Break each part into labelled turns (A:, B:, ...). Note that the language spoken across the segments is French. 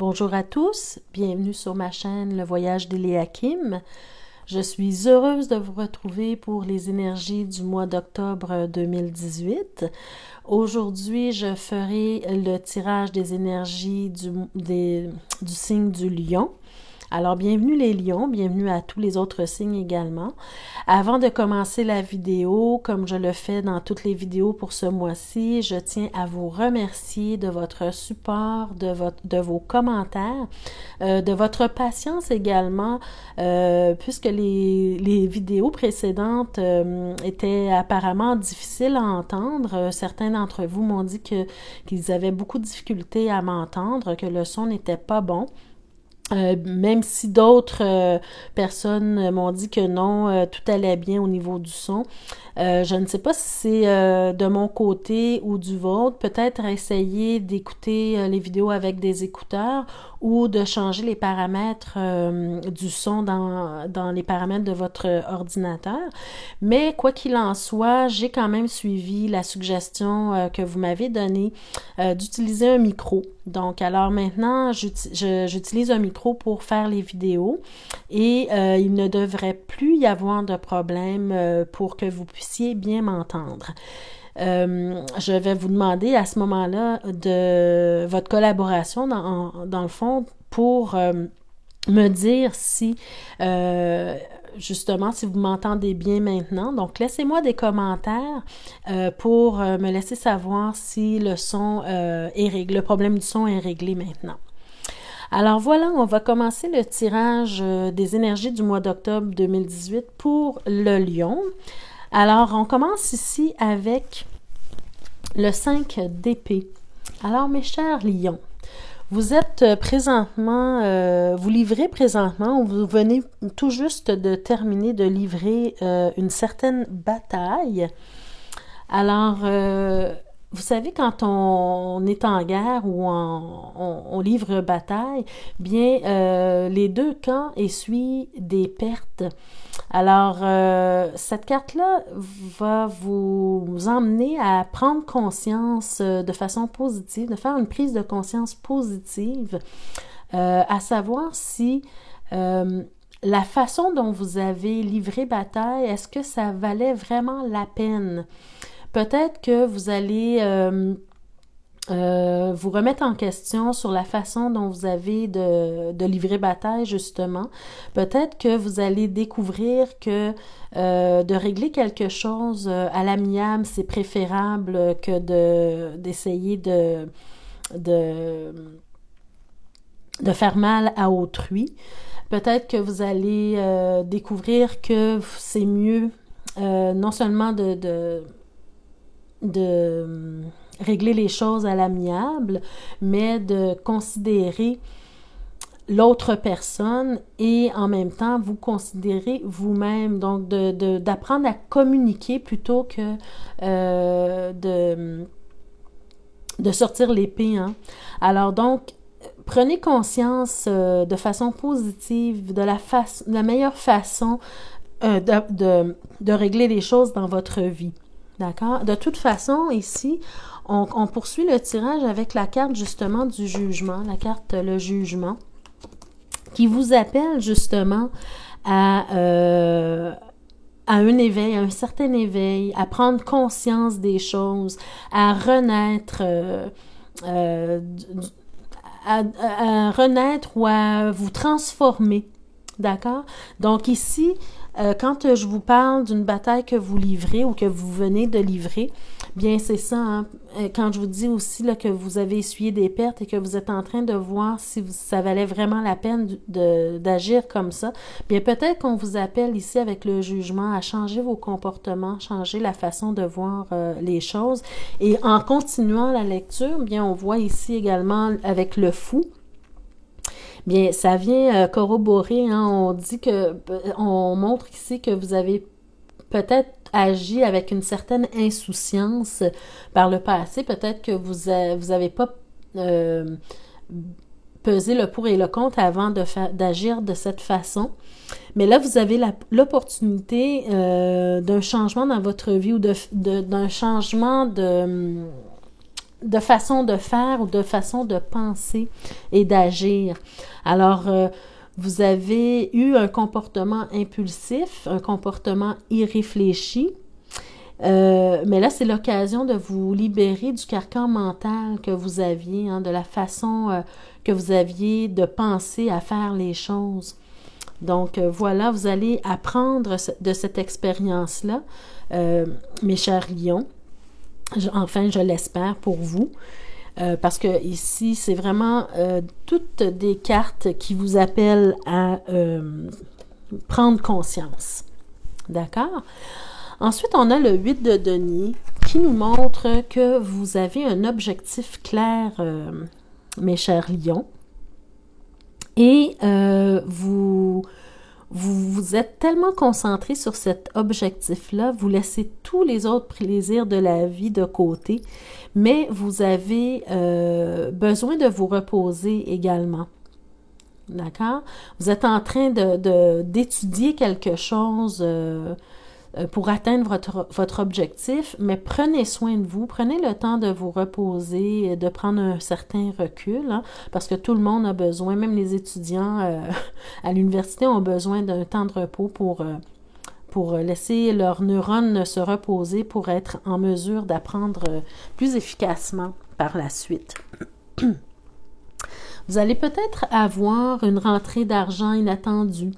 A: Bonjour à tous, bienvenue sur ma chaîne Le Voyage d'Eliakim. Je suis heureuse de vous retrouver pour les énergies du mois d'octobre 2018. Aujourd'hui, je ferai le tirage des énergies du signe du Lion. Alors, bienvenue les lions, bienvenue à tous les autres signes également. Avant de commencer la vidéo, comme je le fais dans toutes les vidéos pour ce mois-ci, je tiens à vous remercier de votre support, de vos commentaires, de votre patience également, puisque les vidéos précédentes étaient apparemment difficiles à entendre. Certains d'entre vous m'ont dit qu'ils avaient beaucoup de difficultés à m'entendre, que le son n'était pas bon. Même si d'autres personnes m'ont dit que non, tout allait bien au niveau du son. Je ne sais pas si c'est de mon côté ou du vôtre. Peut-être essayer d'écouter les vidéos avec des écouteurs ou de changer les paramètres du son dans les paramètres de votre ordinateur. Mais quoi qu'il en soit, j'ai quand même suivi la suggestion que vous m'avez donnée d'utiliser un micro. Donc, alors maintenant, j'utilise un micro pour faire les vidéos et il ne devrait plus y avoir de problème pour que vous puissiez bien m'entendre. Je vais vous demander à ce moment-là de votre collaboration dans le fond pour me dire si justement si vous m'entendez bien maintenant. Donc laissez-moi des commentaires pour me laisser savoir si le son est réglé, le problème du son est réglé maintenant. Alors voilà, on va commencer le tirage des énergies du mois d'octobre 2018 pour le Lion. Alors, on commence ici avec le 5 d'épée. Alors, mes chers lions, vous êtes présentement, vous livrez présentement, ou vous venez tout juste de terminer de livrer une certaine bataille. Alors, vous savez, quand on est en guerre ou on livre bataille, bien, les deux camps essuient des pertes. Alors, cette carte-là va vous emmener à prendre conscience de façon positive, de faire une prise de conscience positive, à savoir si la façon dont vous avez livré bataille, est-ce que ça valait vraiment la peine? Peut-être que vous allez vous remettre en question sur la façon dont vous avez de livrer bataille, justement. Peut-être que vous allez découvrir que de régler quelque chose à l'amiable, c'est préférable que d'essayer de faire mal à autrui. Peut-être que vous allez découvrir que c'est mieux non seulement de régler les choses à l'amiable, mais de considérer l'autre personne et en même temps vous considérer vous-même. Donc, d'apprendre à communiquer plutôt que de sortir l'épée. Hein. Alors donc, prenez conscience de façon positive de la meilleure façon de régler les choses dans votre vie. D'accord? De toute façon, ici, on poursuit le tirage avec la carte justement du jugement, la carte le jugement, qui vous appelle justement à un éveil, à un certain éveil, à prendre conscience des choses, à renaître, à renaître ou à vous transformer. D'accord? Donc ici, quand je vous parle d'une bataille que vous livrez ou que vous venez de livrer, bien c'est ça, hein? Quand je vous dis aussi là, que vous avez essuyé des pertes et que vous êtes en train de voir si ça valait vraiment la peine d'agir comme ça, bien peut-être qu'on vous appelle ici avec le jugement à changer vos comportements, changer la façon de voir les choses. Et en continuant la lecture, bien on voit ici également avec le fou, bien, ça vient corroborer, hein, on montre ici que vous avez peut-être agi avec une certaine insouciance par le passé, peut-être que vous avez pas pesé le pour et le contre avant d'agir de cette façon. Mais là, vous avez l'opportunité d'un changement dans votre vie ou d'un changement de façon de faire ou de façon de penser et d'agir. Alors, vous avez eu un comportement impulsif, un comportement irréfléchi, mais là, c'est l'occasion de vous libérer du carcan mental que vous aviez, hein, de la façon que vous aviez de penser à faire les choses. Donc, voilà, vous allez apprendre de cette expérience-là, mes chers lions. Enfin, je l'espère pour vous. Parce que ici, c'est vraiment toutes des cartes qui vous appellent à prendre conscience. D'accord? Ensuite, on a le 8 de denier qui nous montre que vous avez un objectif clair, mes chers lions. Et vous êtes tellement concentré sur cet objectif-là, vous laissez tous les autres plaisirs de la vie de côté, mais vous avez besoin de vous reposer également. D'accord? Vous êtes en train d'étudier quelque chose pour atteindre votre objectif, mais prenez soin de vous, prenez le temps de vous reposer, de prendre un certain recul, hein, parce que tout le monde a besoin, même les étudiants à l'université ont besoin d'un temps de repos pour laisser leurs neurones se reposer, pour être en mesure d'apprendre plus efficacement par la suite. Vous allez peut-être avoir une rentrée d'argent inattendue.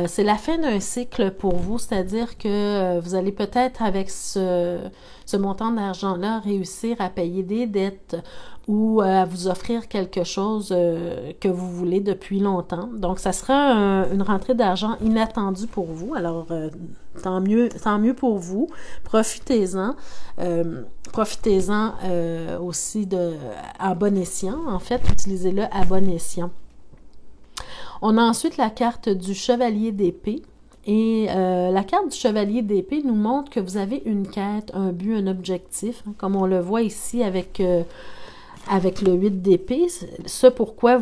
A: C'est la fin d'un cycle pour vous, c'est-à-dire que vous allez peut-être avec ce montant d'argent-là réussir à payer des dettes ou à vous offrir quelque chose que vous voulez depuis longtemps. Donc, ça sera une rentrée d'argent inattendue pour vous. Alors, tant mieux pour vous. Profitez-en. Profitez-en aussi à bon escient. En fait, utilisez-le à bon escient. On a ensuite la carte du chevalier d'épée. Et la carte du chevalier d'épée nous montre que vous avez une quête, un but, un objectif, hein, comme on le voit ici avec le 8 d'épée. Ce pourquoi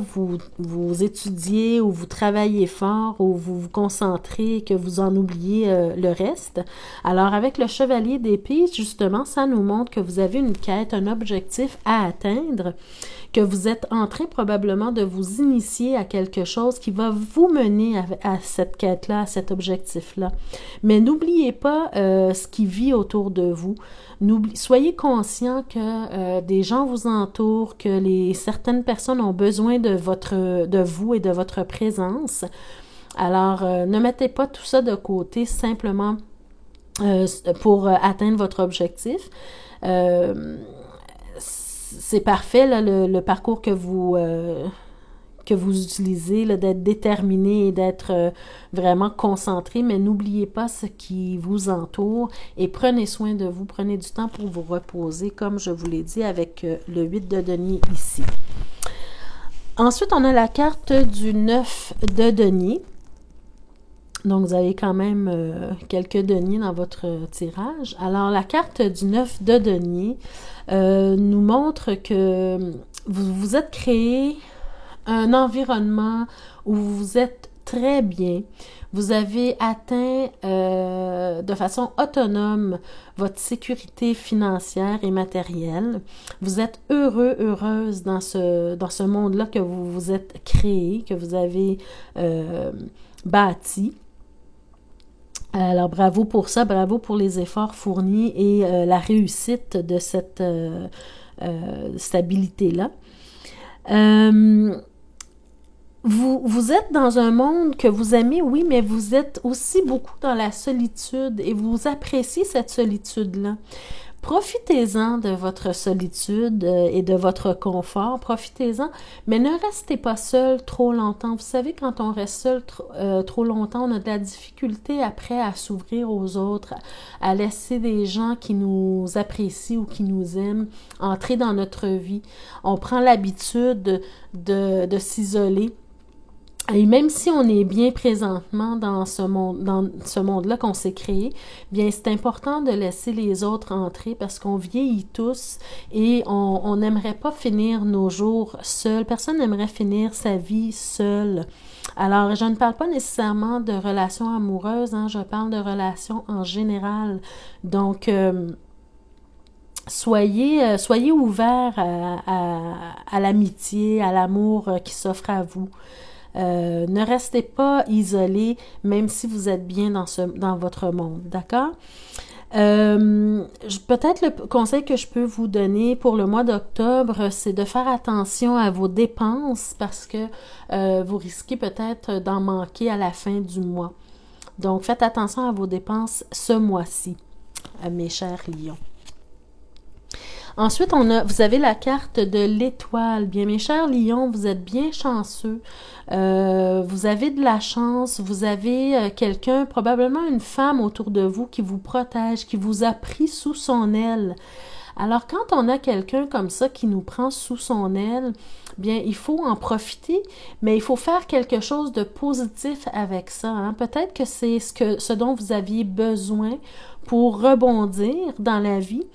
A: vous étudiez ou vous travaillez fort ou vous vous concentrez et que vous en oubliez le reste. Alors, avec le chevalier d'épée, justement, ça nous montre que vous avez une quête, un objectif à atteindre, que vous êtes en train probablement de vous initier à quelque chose qui va vous mener à cette quête-là, à cet objectif-là. Mais n'oubliez pas ce qui vit autour de vous. Soyez conscient que des gens vous entourent, que certaines personnes ont besoin de vous et de votre présence. Alors, ne mettez pas tout ça de côté simplement pour atteindre votre objectif. C'est parfait, là, le parcours que vous utilisez, là, d'être déterminé et d'être vraiment concentré, mais n'oubliez pas ce qui vous entoure et prenez soin de vous, prenez du temps pour vous reposer, comme je vous l'ai dit avec le 8 de denier ici. Ensuite, on a la carte du 9 de denier. Donc, vous avez quand même quelques deniers dans votre tirage. Alors, la carte du 9 de denier nous montre que vous vous êtes créé un environnement où vous êtes très bien. Vous avez atteint de façon autonome votre sécurité financière et matérielle. Vous êtes heureux, heureuse dans ce monde-là que vous vous êtes créé, que vous avez bâti. Alors, bravo pour ça, bravo pour les efforts fournis et la réussite de cette stabilité-là. Vous êtes dans un monde que vous aimez, oui, mais vous êtes aussi beaucoup dans la solitude et vous appréciez cette solitude-là. Profitez-en de votre solitude et de votre confort, profitez-en, mais ne restez pas seul trop longtemps. Vous savez, quand on reste seul trop longtemps, on a de la difficulté après à s'ouvrir aux autres, à laisser des gens qui nous apprécient ou qui nous aiment entrer dans notre vie. On prend l'habitude de s'isoler. Et même si on est bien présentement dans ce monde-là qu'on s'est créé, bien c'est important de laisser les autres entrer parce qu'on vieillit tous et on n'aimerait pas finir nos jours seuls. Personne n'aimerait finir sa vie seule. Alors, je ne parle pas nécessairement de relations amoureuses, hein, je parle de relations en général. Donc, soyez ouverts à l'amitié, à l'amour qui s'offre à vous. Ne restez pas isolés, même si vous êtes bien dans votre monde, d'accord? Peut-être le conseil que je peux vous donner pour le mois d'octobre, c'est de faire attention à vos dépenses parce que vous risquez peut-être d'en manquer à la fin du mois. Donc, faites attention à vos dépenses ce mois-ci, mes chers lions. Ensuite, vous avez la carte de l'étoile. Bien, mes chers lions, vous êtes bien chanceux. Vous avez de la chance. Vous avez quelqu'un, probablement une femme autour de vous qui vous protège, qui vous a pris sous son aile. Alors, quand on a quelqu'un comme ça qui nous prend sous son aile, bien, il faut en profiter, mais il faut faire quelque chose de positif avec ça, hein. Peut-être que c'est ce dont vous aviez besoin pour rebondir dans la vie.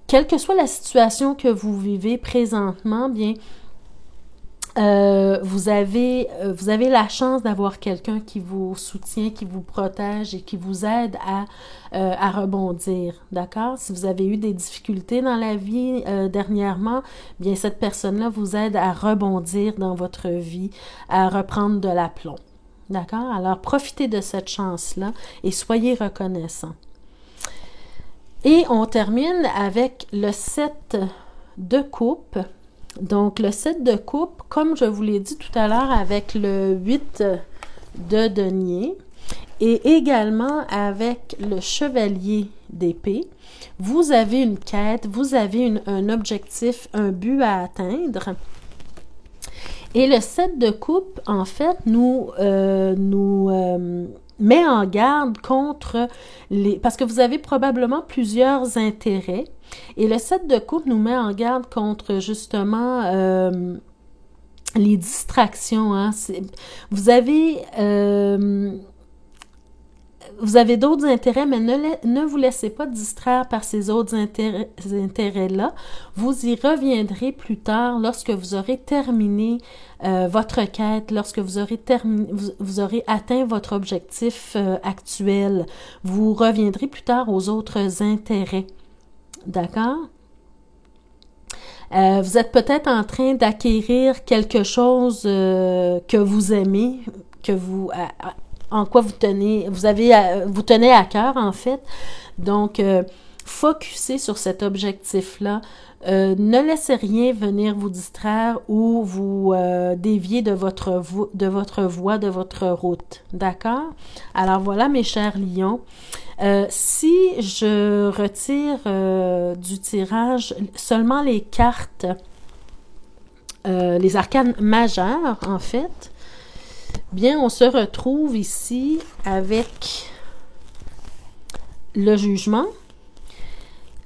A: Quelle que soit la situation que vous vivez présentement, bien, vous avez la chance d'avoir quelqu'un qui vous soutient, qui vous protège et qui vous aide à rebondir, d'accord? Si vous avez eu des difficultés dans la vie dernièrement, bien, cette personne-là vous aide à rebondir dans votre vie, à reprendre de l'aplomb, d'accord? Alors, profitez de cette chance-là et soyez reconnaissants. Et on termine avec le 7 de coupe. Donc, le 7 de coupe, comme je vous l'ai dit tout à l'heure, avec le 8 de denier et également avec le chevalier d'épée, vous avez une quête, vous avez un objectif, un but à atteindre. Et le 7 de coupe, en fait, nous met en garde contre parce que vous avez probablement plusieurs intérêts. Et le 7 de coupe nous met en garde contre justement les distractions. Hein. Vous avez d'autres intérêts, mais ne vous laissez pas distraire par ces autres intérêts-là. Vous y reviendrez plus tard lorsque vous aurez terminé votre quête, lorsque vous aurez atteint votre objectif actuel. Vous reviendrez plus tard aux autres intérêts. D'accord? Vous êtes peut-être en train d'acquérir quelque chose que vous aimez, en quoi vous tenez à cœur, en fait. Donc, focussez sur cet objectif-là. Ne laissez rien venir vous distraire ou vous dévier de votre voie, de votre route. D'accord? Alors, voilà, mes chers lions. Si je retire du tirage seulement les cartes, les arcanes majeures, en fait, bien, on se retrouve ici avec le jugement,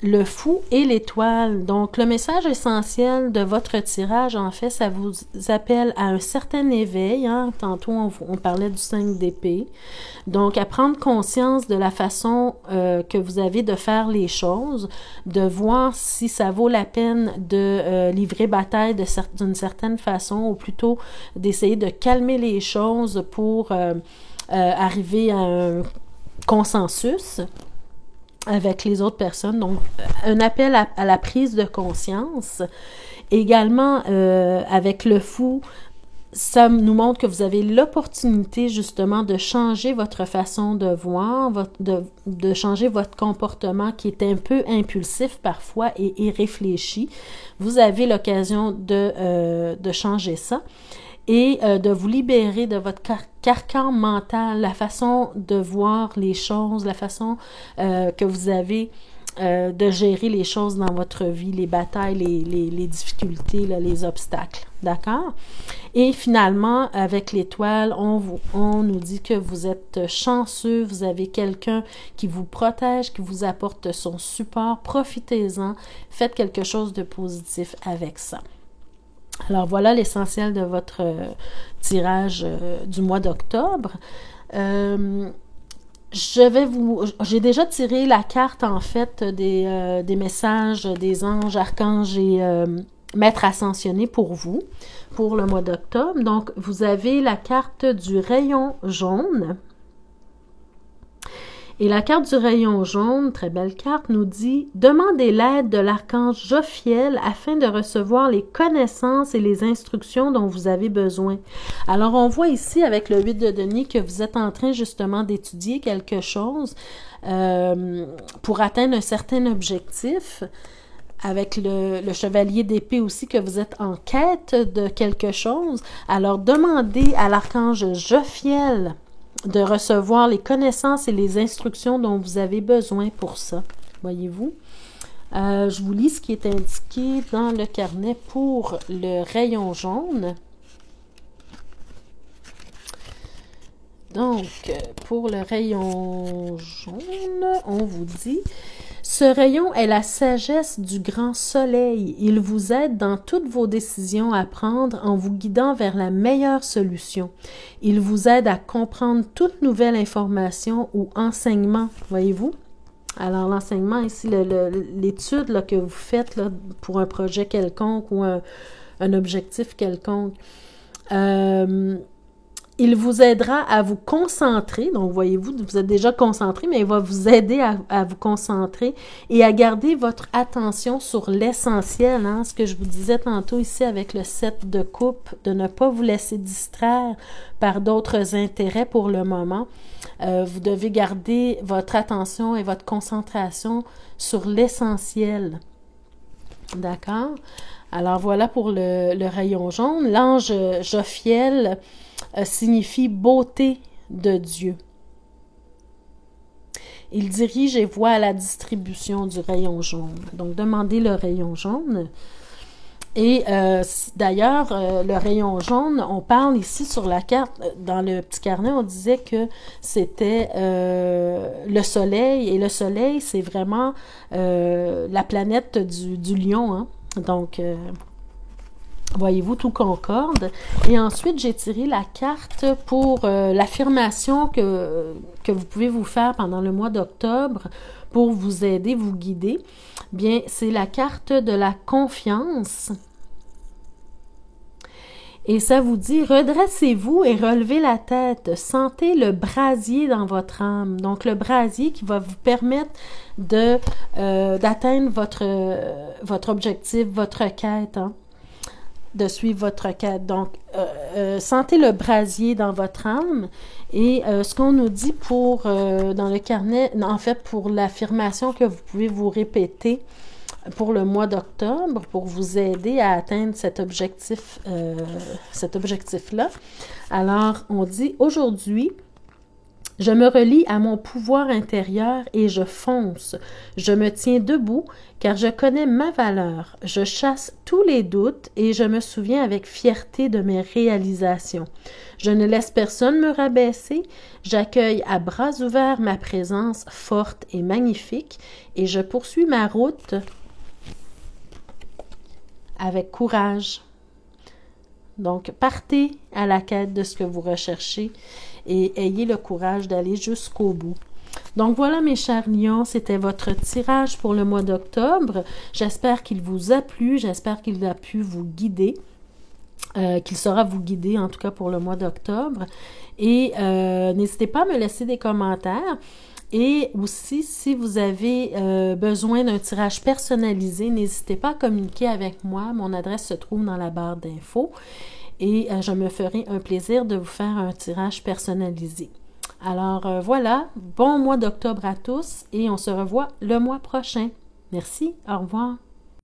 A: le fou et l'étoile. Donc, le message essentiel de votre tirage, en fait, ça vous appelle à un certain éveil. Hein? Tantôt, on parlait du 5 d'épée. Donc, à prendre conscience de la façon que vous avez de faire les choses, de voir si ça vaut la peine de livrer bataille d'une certaine façon, ou plutôt d'essayer de calmer les choses pour arriver à un consensus avec les autres personnes. Donc, un appel à la prise de conscience. Également, avec le fou, ça nous montre que vous avez l'opportunité justement de changer votre façon de voir, de changer votre comportement qui est un peu impulsif parfois et irréfléchi. Vous avez l'occasion de changer ça et de vous libérer de votre carcan mental, la façon de voir les choses, la façon que vous avez de gérer les choses dans votre vie, les batailles, les difficultés, là, les obstacles. D'accord? Et finalement, avec l'étoile, on nous dit que vous êtes chanceux, vous avez quelqu'un qui vous protège, qui vous apporte son support. Profitez-en, faites quelque chose de positif avec ça. Alors voilà l'essentiel de votre tirage du mois d'octobre. J'ai déjà tiré la carte en fait des messages des anges, archanges et maîtres ascensionnés pour vous, pour le mois d'octobre. Donc vous avez la carte du rayon jaune. Et la carte du rayon jaune, très belle carte, nous dit « Demandez l'aide de l'archange Jophiel afin de recevoir les connaissances et les instructions dont vous avez besoin. » Alors, on voit ici avec le 8 de denier que vous êtes en train justement d'étudier quelque chose pour atteindre un certain objectif. Avec le chevalier d'épée aussi, que vous êtes en quête de quelque chose. Alors, demandez à l'archange Jophiel de recevoir les connaissances et les instructions dont vous avez besoin pour ça. Voyez-vous? Je vous lis ce qui est indiqué dans le carnet pour le rayon jaune. Donc, pour le rayon jaune, on vous dit... Ce rayon est la sagesse du grand soleil. Il vous aide dans toutes vos décisions à prendre en vous guidant vers la meilleure solution. Il vous aide à comprendre toute nouvelle information ou enseignement, voyez-vous? Alors, l'enseignement ici, l'étude là, que vous faites là, pour un projet quelconque ou un objectif quelconque, il vous aidera à vous concentrer. Donc, voyez-vous, vous êtes déjà concentré, mais il va vous aider à vous concentrer et à garder votre attention sur l'essentiel. Hein, ce que je vous disais tantôt ici avec le 7 de coupe, de ne pas vous laisser distraire par d'autres intérêts pour le moment. Vous devez garder votre attention et votre concentration sur l'essentiel. D'accord? Alors, voilà pour le rayon jaune. L'ange Jophiel signifie beauté de Dieu. Il dirige et voit à la distribution du rayon jaune. Donc, demandez le rayon jaune. Et d'ailleurs, le rayon jaune, on parle ici sur la carte, dans le petit carnet, on disait que c'était le soleil. Et le soleil, c'est vraiment la planète du lion. Hein? Donc, voyez-vous, tout concorde. Et ensuite, j'ai tiré la carte pour l'affirmation que vous pouvez vous faire pendant le mois d'octobre pour vous aider, vous guider. Bien, c'est la carte de la confiance. Et ça vous dit, redressez-vous et relevez la tête. Sentez le brasier dans votre âme. Donc, le brasier qui va vous permettre d'atteindre votre objectif, votre quête, hein? De suivre votre quête. Donc, sentez le brasier dans votre âme. Et ce qu'on nous dit dans le carnet, en fait, pour l'affirmation que vous pouvez vous répéter pour le mois d'octobre, pour vous aider à atteindre cet objectif-là. Alors, on dit, aujourd'hui, je me relie à mon pouvoir intérieur et je fonce. Je me tiens debout car je connais ma valeur. Je chasse tous les doutes et je me souviens avec fierté de mes réalisations. Je ne laisse personne me rabaisser. J'accueille à bras ouverts ma présence forte et magnifique et je poursuis ma route avec courage. Donc, partez à la quête de ce que vous recherchez et ayez le courage d'aller jusqu'au bout. Donc voilà mes chers lions, c'était votre tirage pour le mois d'octobre. J'espère qu'il vous a plu, j'espère qu'il a pu vous guider, qu'il saura vous guider en tout cas pour le mois d'octobre. Et n'hésitez pas à me laisser des commentaires. Et aussi, si vous avez besoin d'un tirage personnalisé, n'hésitez pas à communiquer avec moi. Mon adresse se trouve dans la barre d'infos. Et je me ferai un plaisir de vous faire un tirage personnalisé. Alors voilà, bon mois d'octobre à tous et on se revoit le mois prochain. Merci, au revoir.